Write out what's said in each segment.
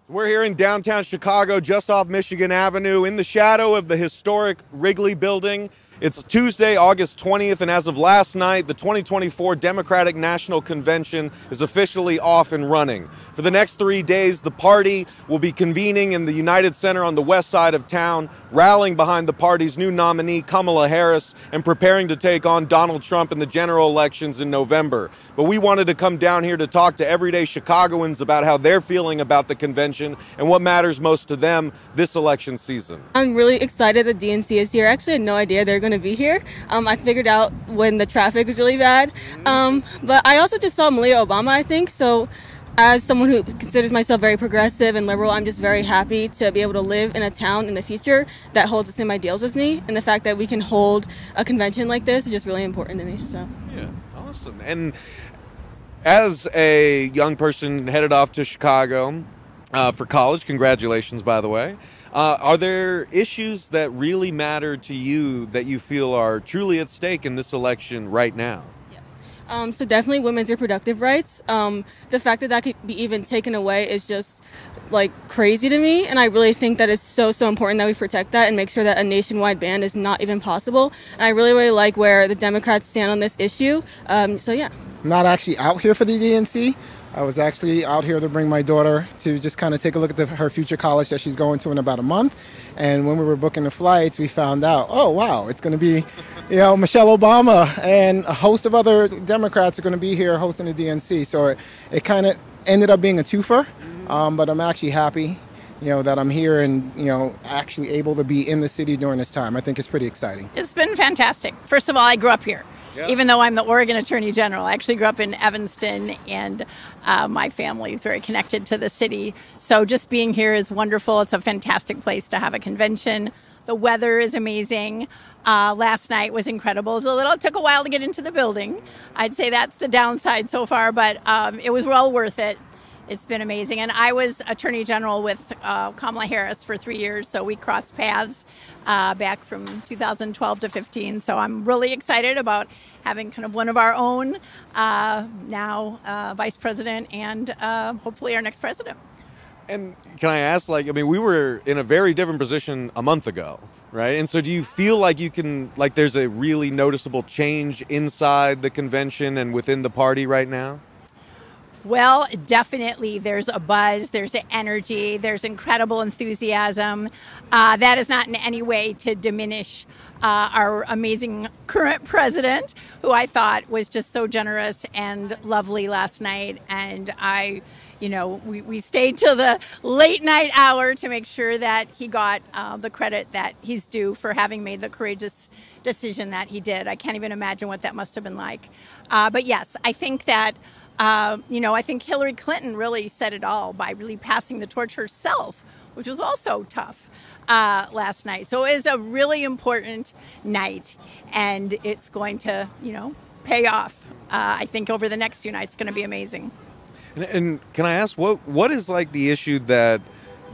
We're here in downtown Chicago, just off Michigan Avenue, in the shadow of the historic Wrigley Building. It's Tuesday, August 20th, and as of last night, the 2024 Democratic National Convention is officially off and running. For the next 3 days, the party will be convening in the United Center on the west side of town, rallying behind the party's new nominee, Kamala Harris, and preparing to take on Donald Trump in the general elections in November. But we wanted to come down here to talk to everyday Chicagoans about how they're feeling about the convention and what matters most to them this election season. I'm really excited that DNC is here. I actually had no idea they're going to be here. I figured out when the traffic was really bad. But I also just saw Malia Obama, I think. So as someone who considers myself very progressive and liberal, I'm just very happy to be able to live in a town in the future that holds the same ideals as me. And the fact that we can hold a convention like this is just really important to me. So yeah, awesome. And as a young person headed off to Chicago for college, congratulations, by the way. Are there issues that really matter to you that you feel are truly at stake in this election right now? Yeah. So definitely women's reproductive rights. The fact that could be even taken away is just like crazy to me. And I really think that it's so important that we protect that and make sure that a nationwide ban is not even possible. And I really like where the Democrats stand on this issue. So yeah. I'm not actually out here for the DNC. I was actually out here to bring my daughter to just kind of take a look at her future college that she's going to in about a month. And when we were booking the flights, we found out, oh, wow, it's going to be, Michelle Obama and a host of other Democrats are going to be here hosting the DNC. So it kind of ended up being a twofer. But I'm actually happy, that I'm here and, actually able to be in the city during this time. I think it's pretty exciting. It's been fantastic. First of all, I grew up here. Yeah. Even though I'm the Oregon Attorney General, I actually grew up in Evanston, and my family is very connected to the city. So just being here is wonderful. It's a fantastic place to have a convention. The weather is amazing. Last night was incredible. It took a while to get into the building. I'd say that's the downside so far, but it was well worth it. It's been amazing. And I was Attorney General with Kamala Harris for 3 years, so we crossed paths back from 2012 to 15. So I'm really excited about having kind of one of our own now vice president and hopefully our next president. And can I ask, we were in a very different position a month ago, right? And so do you feel like there's a really noticeable change inside the convention and within the party right now? Well, definitely there's a buzz, there's an energy, there's incredible enthusiasm. That is not in any way to diminish our amazing current president, who I thought was just so generous and lovely last night. And we stayed till the late night hour to make sure that he got the credit that he's due for having made the courageous decision that he did. I can't even imagine what that must have been like. But yes, I think that I think Hillary Clinton really said it all by really passing the torch herself, which was also tough last night. So it is a really important night, and it's going to, pay off. I think over the next few nights, it's going to be amazing. And can I ask, what is the issue that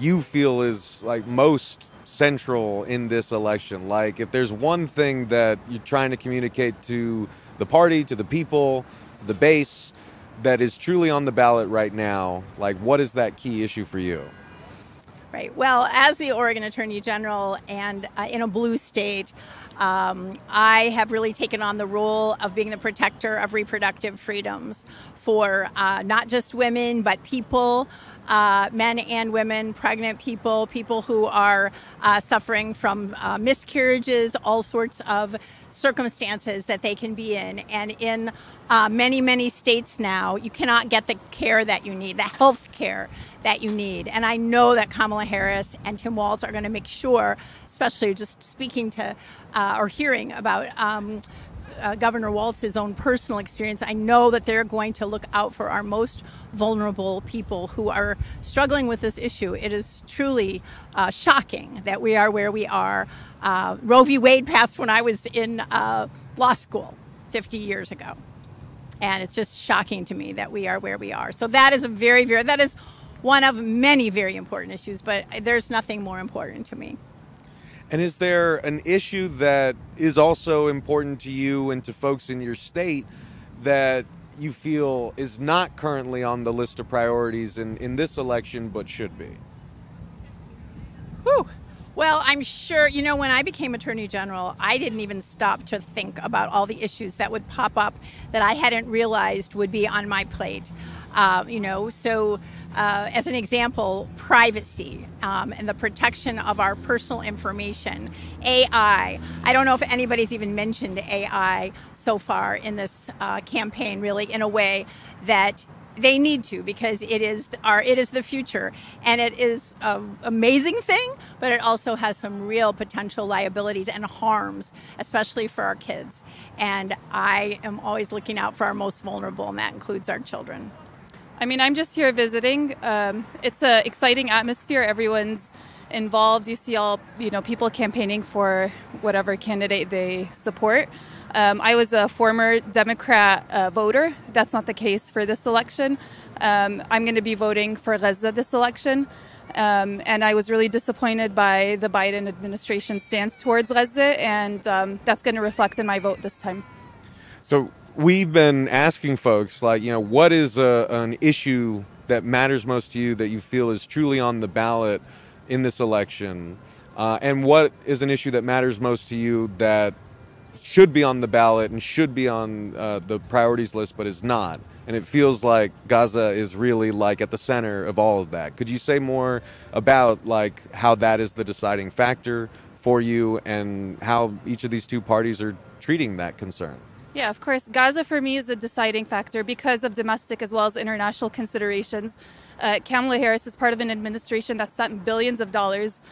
you feel is most central in this election? If there's one thing that you're trying to communicate to the party, to the people, to the base, that is truly on the ballot right now, what is that key issue for you? Right. Well, as the Oregon Attorney General and in a blue state, I have really taken on the role of being the protector of reproductive freedoms for not just women, but people, men and women, pregnant people, people who are suffering from miscarriages, all sorts of circumstances that they can be in. And in many states now, you cannot get the care that you need, the health care that you need. And I know that Kamala Harris and Tim Walz are going to make sure, especially just speaking to or hearing about Governor Walz's own personal experience, I know that they're going to look out for our most vulnerable people who are struggling with this issue. It is truly shocking that we are where we are. Roe v. Wade passed when I was in law school 50 years ago. And it's just shocking to me that we are where we are. So that is that is one of many very important issues, but there's nothing more important to me. And is there an issue that is also important to you and to folks in your state that you feel is not currently on the list of priorities in this election but should be? Whew. Well, I'm sure, when I became Attorney General, I didn't even stop to think about all the issues that would pop up that I hadn't realized would be on my plate. As an example, privacy and the protection of our personal information. AI. I don't know if anybody's even mentioned AI so far in this campaign, really, in a way that they need to, because it is the future, and it is an amazing thing, but it also has some real potential liabilities and harms, especially for our kids. And I am always looking out for our most vulnerable, and that includes our children. I mean, I'm just here visiting. It's an exciting atmosphere. Everyone's involved. You see all, people campaigning for whatever candidate they support. I was a former Democrat voter. That's not the case for this election. I'm going to be voting for Gaza this election. And I was really disappointed by the Biden administration's stance towards Gaza, and that's going to reflect in my vote this time. So we've been asking folks, what is an issue that matters most to you that you feel is truly on the ballot in this election? And what is an issue that matters most to you that should be on the ballot and should be on the priorities list but is not? And it feels like Gaza is really at the center of all of that. Could you say more about how that is the deciding factor for you and how each of these two parties are treating that concern? Yeah, of course. Gaza for me is a deciding factor because of domestic as well as international considerations. Kamala Harris is part of an administration that sent billions of dollars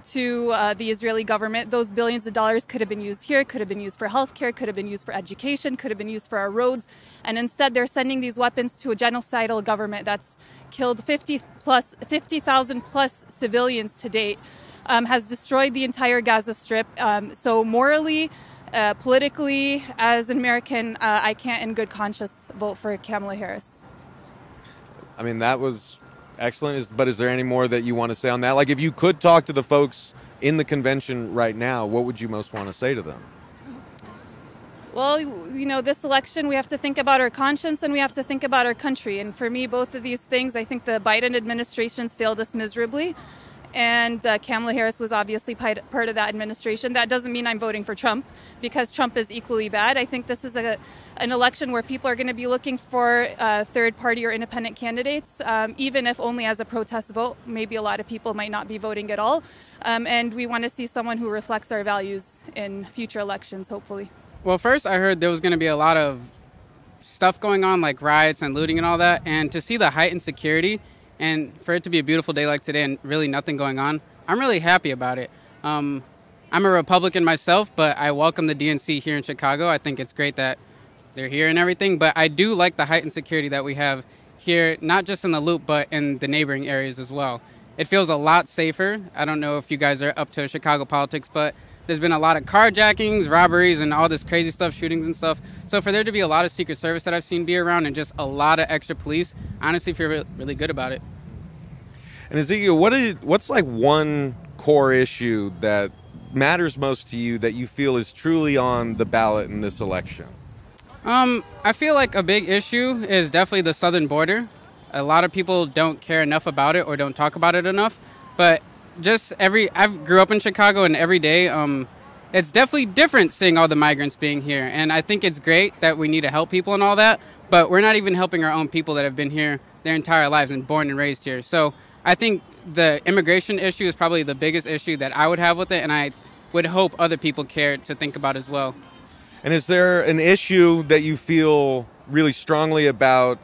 to the Israeli government. Those billions of dollars could have been used here, could have been used for healthcare, could have been used for education, could have been used for our roads. And instead, they're sending these weapons to a genocidal government that's killed 50,000 plus civilians to date, has destroyed the entire Gaza Strip. So morally, politically, as an American, I can't in good conscience vote for Kamala Harris. I mean, that was excellent, but is there any more that you want to say on that? If you could talk to the folks in the convention right now, what would you most want to say to them? Well, this election, we have to think about our conscience and we have to think about our country. And for me, both of these things, I think the Biden administration's failed us miserably. And Kamala Harris was obviously part of that administration. That doesn't mean I'm voting for Trump, because Trump is equally bad. I think this is an election where people are going to be looking for third-party or independent candidates, even if only as a protest vote. Maybe a lot of people might not be voting at all. And we want to see someone who reflects our values in future elections, hopefully. Well, first I heard there was going to be a lot of stuff going on, like riots and looting and all that. And to see the heightened security, and for it to be a beautiful day like today and really nothing going on, I'm really happy about it. I'm a Republican myself, but I welcome the DNC here in Chicago. I think it's great that they're here and everything, but I do like the heightened security that we have here, not just in the Loop, but in the neighboring areas as well. It feels a lot safer. I don't know if you guys are up to Chicago politics, but there's been a lot of carjackings, robberies, and all this crazy stuff, shootings and stuff. So for there to be a lot of Secret Service that I've seen be around and just a lot of extra police, I honestly feel really good about it. And Ezekiel, what's one core issue that matters most to you that you feel is truly on the ballot in this election? I feel like a big issue is definitely the southern border. A lot of people don't care enough about it or don't talk about it enough, but I grew up in Chicago, and every day, it's definitely different seeing all the migrants being here. And I think it's great that we need to help people and all that, but we're not even helping our own people that have been here their entire lives and born and raised here. So I think the immigration issue is probably the biggest issue that I would have with it, and I would hope other people care to think about as well. And is there an issue that you feel really strongly about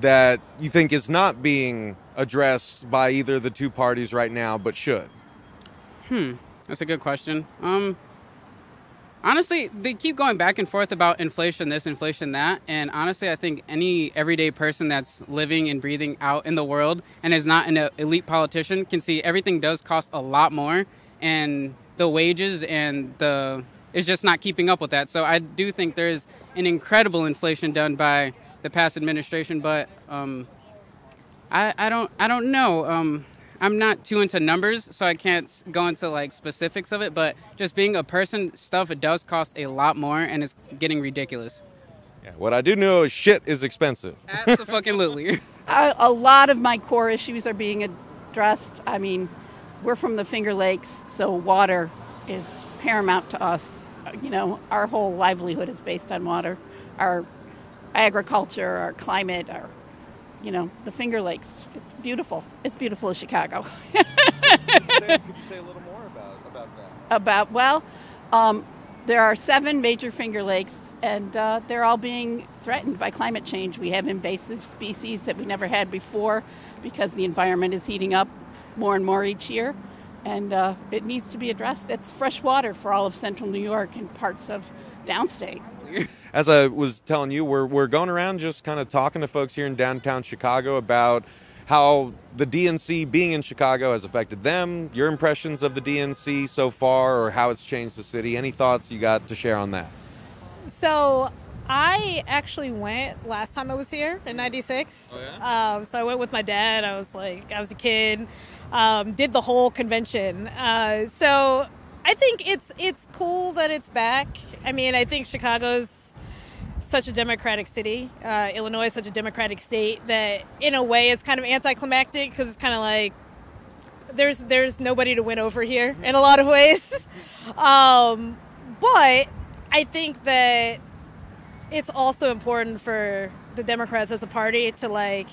that you think is not being addressed by either of the two parties right now, but should? That's a good question. Honestly, they keep going back and forth about inflation this, inflation that, and honestly, I think any everyday person that's living and breathing out in the world and is not an elite politician can see everything does cost a lot more, and the wages and is just not keeping up with that. So I do think there's an incredible inflation done by the past administration, but I don't know. I'm not too into numbers, so I can't go into specifics of it, but just being a person, stuff, it does cost a lot more, and it's getting ridiculous. Yeah, what I do know is shit is expensive. Absolutely. A lot of my core issues are being addressed. I mean, we're from the Finger Lakes, so water is paramount to us. You know, our whole livelihood is based on water. Our agriculture, our climate, our, you know, the Finger Lakes. It's beautiful. It's beautiful as Chicago. Could you say a little more about that? There are 7 major Finger Lakes, and they're all being threatened by climate change. We have invasive species that we never had before because the environment is heating up more and more each year, and it needs to be addressed. It's fresh water for all of central New York and parts of downstate. As I was telling you, we're going around just kind of talking to folks here in downtown Chicago about how the DNC being in Chicago has affected them, your impressions of the DNC so far, or how it's changed the city. Any thoughts you got to share on that? So I actually went last time I was here in '96. Oh, yeah? So I went with my dad. I was a kid. Did the whole convention. So I think it's cool that it's back. I mean, I think Chicago's such a democratic city. Illinois is such a democratic state that in a way is kind of anticlimactic because it's kind of like there's nobody to win over here in a lot of ways. But I think that it's also important for the Democrats as a party to like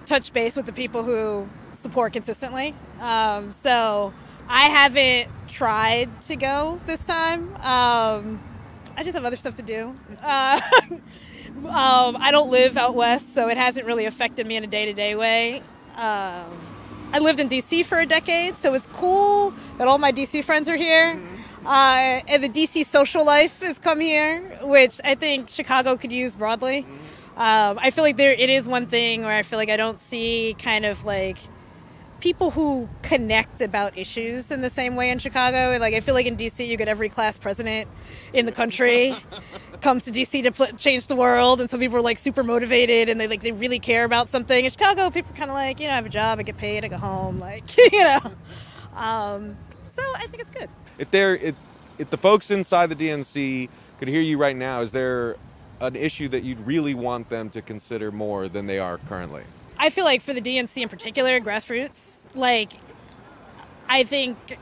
touch base with the people who support consistently. So I haven't tried to go this time. I just have other stuff to do. I don't live out west, so it hasn't really affected me in a day-to-day way. I lived in D.C. for a decade, so it's cool that all my D.C. friends are here. And the D.C. social life has come here, which I think Chicago could use broadly. I feel like it is one thing where I feel like I don't see kind of like people who connect about issues in the same way in Chicago. Like I feel like in DC you get every class president in the country comes to DC to change the world, and some people are like super motivated and they really care about something. In Chicago, people are kind of like, you know, I have a job, I get paid, I go home, like you know. So I think it's good. If the folks inside the DNC could hear you right now, is there an issue that you'd really want them to consider more than they are currently? I feel like for the DNC in particular, grassroots, like I think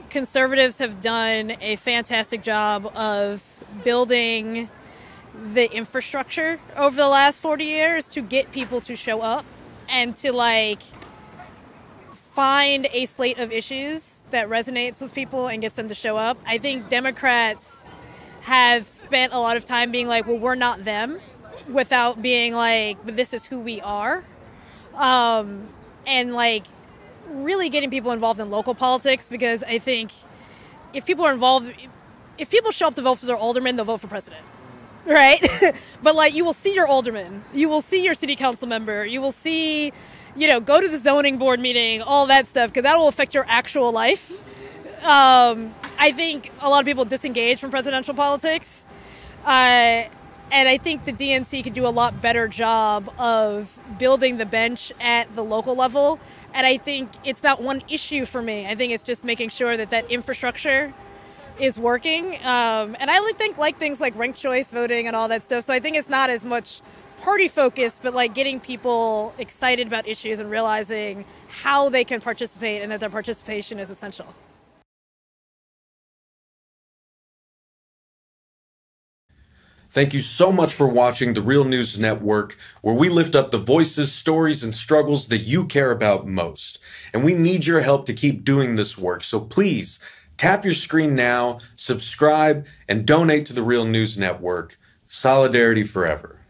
conservatives have done a fantastic job of building the infrastructure over the last 40 years to get people to show up and to like find a slate of issues that resonates with people and gets them to show up. I think Democrats have spent a lot of time being like, well, we're not them, without being like, but this is who we are. And like really getting people involved in local politics, because I think if people show up to vote for their alderman, they'll vote for president, right? But like you will see your alderman, you will see your city council member, you will see, you know, go to the zoning board meeting, all that stuff, because that will affect your actual life. I think a lot of people disengage from presidential politics. And I think the DNC could do a lot better job of building the bench at the local level. And I think it's not one issue for me. I think it's just making sure that infrastructure is working. And I think things like ranked choice voting and all that stuff. So I think it's not as much party focused, but like getting people excited about issues and realizing how they can participate and that their participation is essential. Thank you so much for watching The Real News Network, where we lift up the voices, stories, and struggles that you care about most. And we need your help to keep doing this work. So please tap your screen now, subscribe, and donate to The Real News Network. Solidarity forever.